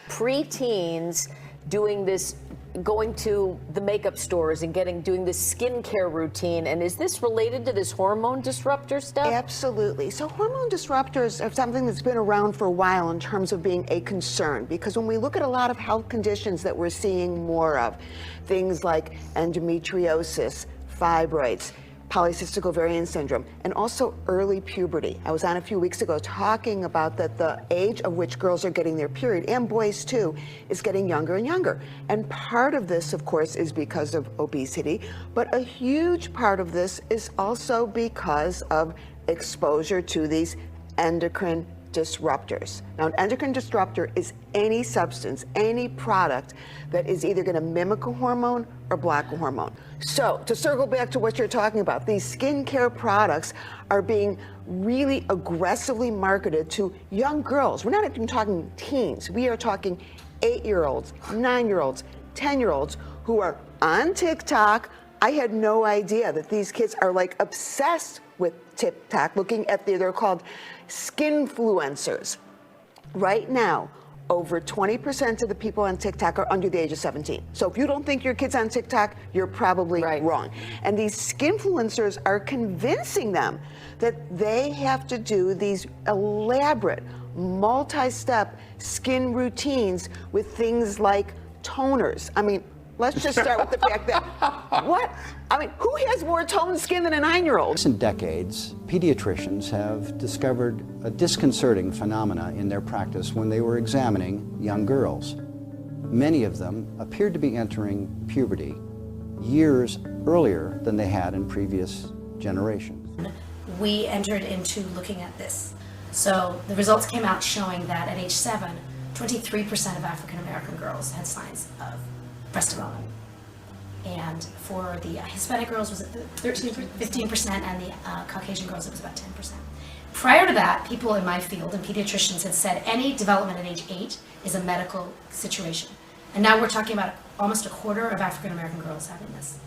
preteens doing this, going to the makeup stores and doing this skincare routine. And is this related to this hormone disruptor stuff? Absolutely. So hormone disruptors are something that's been around for a while in terms of being a concern, because when we look at a lot of health conditions that we're seeing more of, things like endometriosis, fibroids, polycystic ovarian syndrome, and also early puberty. I was on a few weeks ago talking about that the age of which girls are getting their period, and boys too, is getting younger and younger. And part of this, of course, is because of obesity, but a huge part of this is also because of exposure to these endocrine disruptors. Now, an endocrine disruptor is any substance, any product that is either going to mimic a hormone or block a hormone. So, to circle back to what you're talking about, these skincare products are being really aggressively marketed to young girls. We're not even talking teens. We are talking 8-year-olds, 9-year-olds, 10-year-olds who are on TikTok. I had no idea that these kids are like obsessed with TikTok, looking at they're called skinfluencers. Right now, over 20% of the people on TikTok are under the age of 17. So if you don't think your kid's on TikTok, you're probably wrong. And these skinfluencers are convincing them that they have to do these elaborate, multi-step skin routines with things like toners. I mean, let's just start with the fact that, who has more toned skin than a 9-year-old? In recent decades, pediatricians have discovered a disconcerting phenomena in their practice when they were examining young girls. Many of them appeared to be entering puberty years earlier than they had in previous generations. We entered into looking at this. So the results came out showing that at age 7, 23% of African American girls had signs of breast development. And for the Hispanic girls was 15%, and the Caucasian girls it was about 10%. Prior to that, people in my field and pediatricians had said any development at age 8 is a medical situation. And now we're talking about almost a quarter of African American girls having this.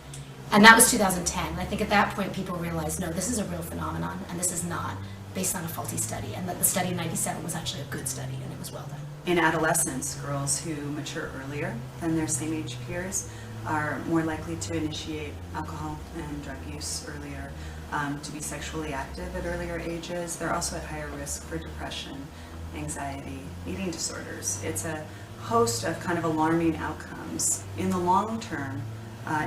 And that was 2010. And I think at that point people realized, no, this is a real phenomenon, and this is not based on a faulty study, and that the study in 97 was actually a good study, and it was well done. In adolescence, girls who mature earlier than their same age peers are more likely to initiate alcohol and drug use earlier, to be sexually active at earlier ages. They're also at higher risk for depression, anxiety, eating disorders. It's a host of kind of alarming outcomes. In the long term,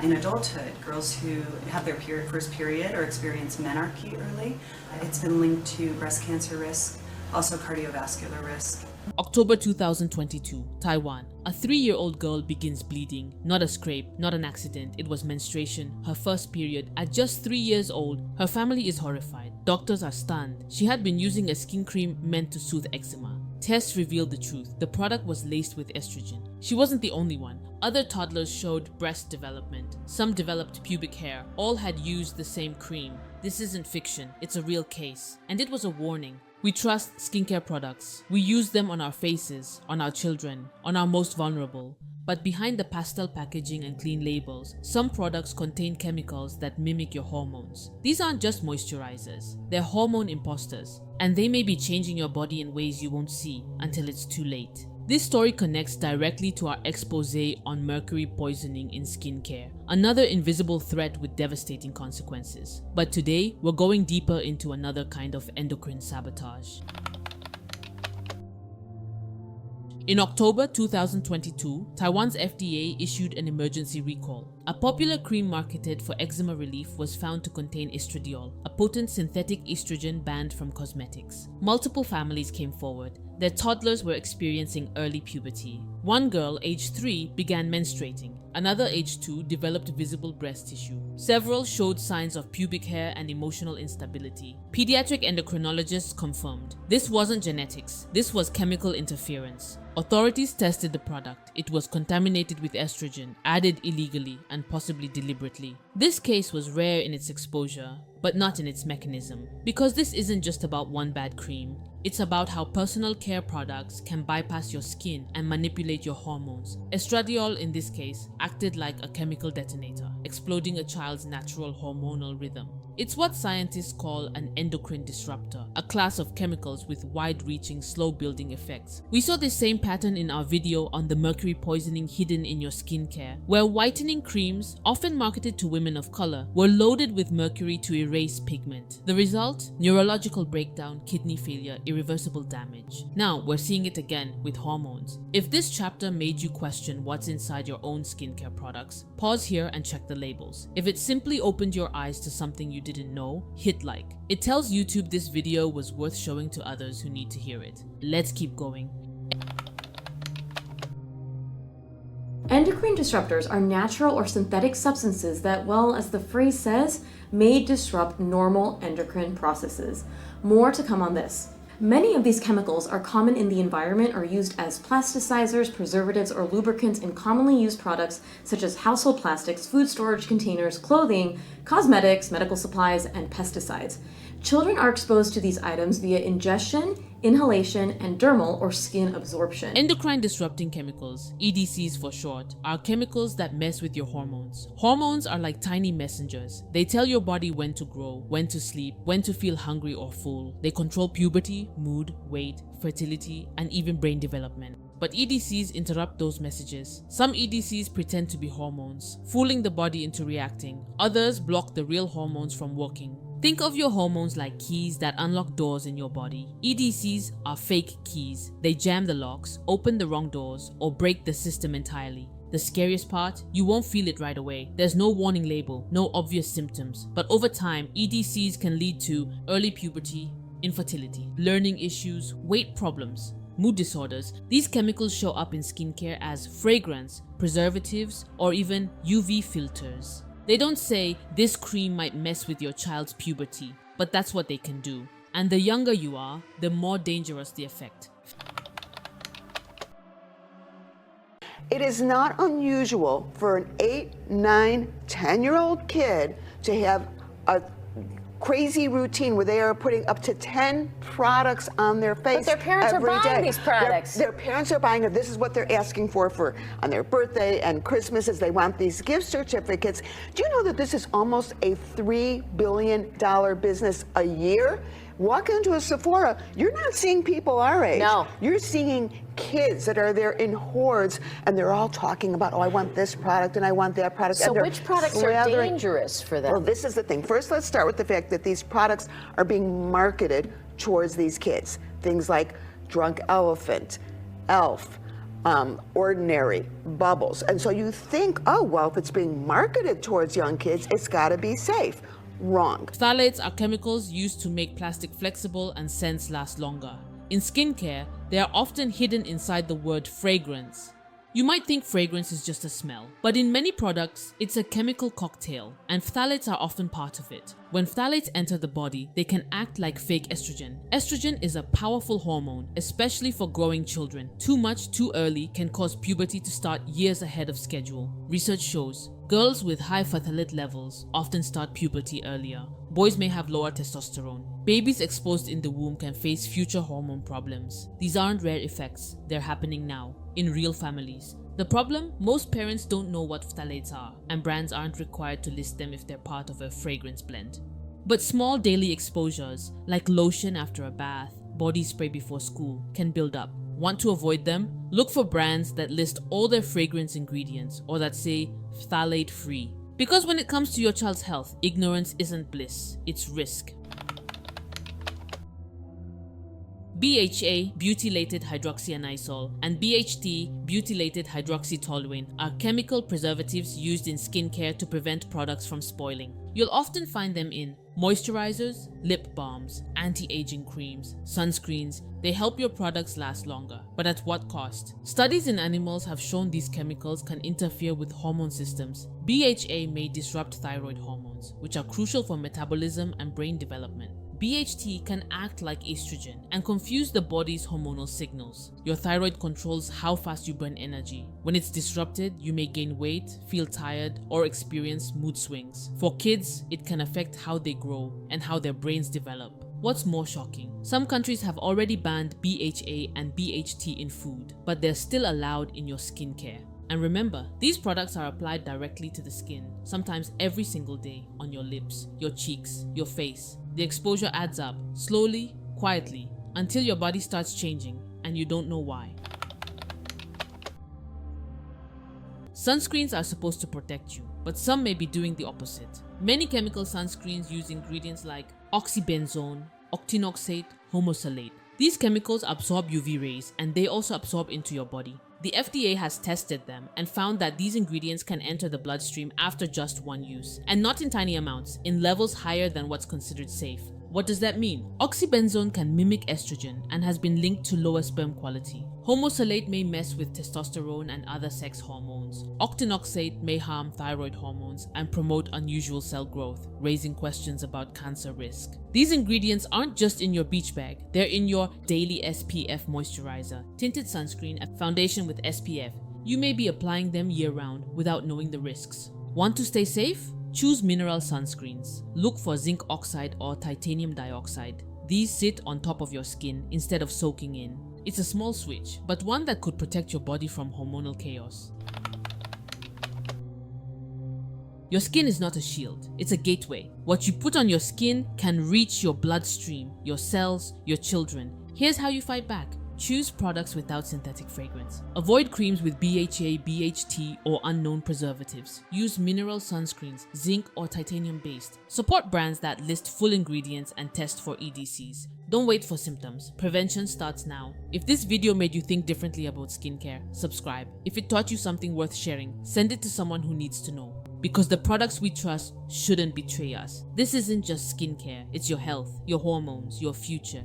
in adulthood, girls who have their first period or experience menarche early, it's been linked to breast cancer risk, also cardiovascular risk. October 2022, Taiwan. A 3-year-old girl begins bleeding. Not a scrape, not an accident. It was menstruation, her first period. At just 3 years old, her family is horrified. Doctors are stunned. She had been using a skin cream meant to soothe eczema. Tests revealed the truth. The product was laced with estrogen. She wasn't the only one. Other toddlers showed breast development. Some developed pubic hair. All had used the same cream. This isn't fiction. It's a real case. And it was a warning. We trust skincare products. We use them on our faces, on our children, on our most vulnerable. But behind the pastel packaging and clean labels, some products contain chemicals that mimic your hormones. These aren't just moisturizers, they're hormone imposters, and they may be changing your body in ways you won't see until it's too late. This story connects directly to our exposé on mercury poisoning in skincare, another invisible threat with devastating consequences. But today, we're going deeper into another kind of endocrine sabotage. In October 2022, Taiwan's FDA issued an emergency recall. A popular cream marketed for eczema relief was found to contain estradiol, a potent synthetic estrogen banned from cosmetics. Multiple families came forward. Their toddlers were experiencing early puberty. One girl, aged 3, began menstruating. Another, aged 2, developed visible breast tissue. Several showed signs of pubic hair and emotional instability. Pediatric endocrinologists confirmed this wasn't genetics, this was chemical interference. Authorities tested the product. It was contaminated with estrogen, added illegally and possibly deliberately. This case was rare in its exposure, but not in its mechanism. Because this isn't just about one bad cream, it's about how personal care products can bypass your skin and manipulate your hormones. Estradiol, in this case, acted like a chemical detonator, exploding a child's natural hormonal rhythm. It's what scientists call an endocrine disruptor, a class of chemicals with wide-reaching, slow-building effects. We saw this same pattern in our video on the mercury poisoning hidden in your skincare, where whitening creams, often marketed to women of color, were loaded with mercury to erase pigment. The result? Neurological breakdown, kidney failure, irreversible damage. Now, we're seeing it again with hormones. If this chapter made you question what's inside your own skincare products, pause here and check the labels. If it simply opened your eyes to something you didn't know, hit like. It tells YouTube this video was worth showing to others who need to hear it. Let's keep going. Endocrine disruptors are natural or synthetic substances that, well, as the phrase says, may disrupt normal endocrine processes. More to come on this. Many of these chemicals are common in the environment or used as plasticizers, preservatives, or lubricants in commonly used products such as household plastics, food storage containers, clothing, cosmetics, medical supplies, and pesticides. Children are exposed to these items via ingestion, inhalation, and dermal or skin absorption. Endocrine disrupting chemicals, EDCs for short, are chemicals that mess with your hormones. Hormones are like tiny messengers. They tell your body when to grow, when to sleep, when to feel hungry or full. They control puberty, mood, weight, fertility, and even brain development. But EDCs interrupt those messages. Some EDCs pretend to be hormones, fooling the body into reacting. Others block the real hormones from working. Think of your hormones like keys that unlock doors in your body. EDCs are fake keys. They jam the locks, open the wrong doors, or break the system entirely. The scariest part? You won't feel it right away. There's no warning label, no obvious symptoms. But over time, EDCs can lead to early puberty, infertility, learning issues, weight problems, mood disorders. These chemicals show up in skincare as fragrance, preservatives, or even UV filters. They don't say this cream might mess with your child's puberty, but that's what they can do. And the younger you are, the more dangerous the effect. It is not unusual for an 8, 9, 10-year-old kid to have a crazy routine where they are putting up to 10 products on their face. But their parents are every buying day. these products. Their parents are buying it. This is what they're asking for on their birthday and Christmases. They want these gift certificates. Do you know that this is almost a $3 billion business a year? Walk into a Sephora, you're not seeing people our age. No. You're seeing kids that are there in hordes, and they're all talking about, oh, I want this product and I want that product. So and they're which products are dangerous for them? Well, this is the thing. First, let's start with the fact that these products are being marketed towards these kids. Things like Drunk Elephant, Elf, Ordinary, Bubbles. And so you think, oh, well, if it's being marketed towards young kids, it's got to be safe. Wrong. Phthalates are chemicals used to make plastic flexible and scents last longer. In skincare, they are often hidden inside the word fragrance. You might think fragrance is just a smell, but in many products, it's a chemical cocktail, and phthalates are often part of it. When phthalates enter the body, they can act like fake estrogen. Estrogen is a powerful hormone, especially for growing children. Too much too early can cause puberty to start years ahead of schedule. Research shows girls with high phthalate levels often start puberty earlier. Boys may have lower testosterone. Babies exposed in the womb can face future hormone problems. These aren't rare effects, they're happening now, in real families. The problem? Most parents don't know what phthalates are, and brands aren't required to list them if they're part of a fragrance blend. But small daily exposures, like lotion after a bath, body spray before school, can build up. Want to avoid them? Look for brands that list all their fragrance ingredients or that say phthalate free. Because when it comes to your child's health, ignorance isn't bliss, it's risk. BHA, butylated hydroxyanisole, and BHT, butylated hydroxytoluene, are chemical preservatives used in skincare to prevent products from spoiling. You'll often find them in moisturizers, lip balms, anti-aging creams, sunscreens. They help your products last longer, but at what cost? Studies in animals have shown these chemicals can interfere with hormone systems. BHA may disrupt thyroid hormones, which are crucial for metabolism and brain development. BHT can act like estrogen and confuse the body's hormonal signals. Your thyroid controls how fast you burn energy. When it's disrupted, you may gain weight, feel tired, or experience mood swings. For kids, it can affect how they grow and how their brains develop. What's more shocking? Some countries have already banned BHA and BHT in food, but they're still allowed in your skincare. And remember, these products are applied directly to the skin, sometimes every single day, on your lips, your cheeks, your face. The exposure adds up, slowly, quietly, until your body starts changing and you don't know why. Sunscreens are supposed to protect you, but some may be doing the opposite. Many chemical sunscreens use ingredients like oxybenzone, octinoxate, homosalate. These chemicals absorb UV rays and they also absorb into your body. The FDA has tested them and found that these ingredients can enter the bloodstream after just one use, and not in tiny amounts, in levels higher than what's considered safe. What does that mean? Oxybenzone can mimic estrogen and has been linked to lower sperm quality. Homosalate may mess with testosterone and other sex hormones. Octinoxate may harm thyroid hormones and promote unusual cell growth, raising questions about cancer risk. These ingredients aren't just in your beach bag, they're in your daily SPF moisturizer, tinted sunscreen, and foundation with SPF. You may be applying them year-round without knowing the risks. Want to stay safe? Choose mineral sunscreens. Look for zinc oxide or titanium dioxide. These sit on top of your skin instead of soaking in. It's a small switch, but one that could protect your body from hormonal chaos. Your skin is not a shield, it's a gateway. What you put on your skin can reach your bloodstream, your cells, your children. Here's how you fight back. Choose products without synthetic fragrance. Avoid creams with BHA, BHT, or unknown preservatives. Use mineral sunscreens, zinc or titanium based. Support brands that list full ingredients and test for EDCs. Don't wait for symptoms. Prevention starts now. If this video made you think differently about skincare, subscribe. If it taught you something worth sharing, send it to someone who needs to know. Because the products we trust shouldn't betray us. This isn't just skincare, it's your health, your hormones, your future.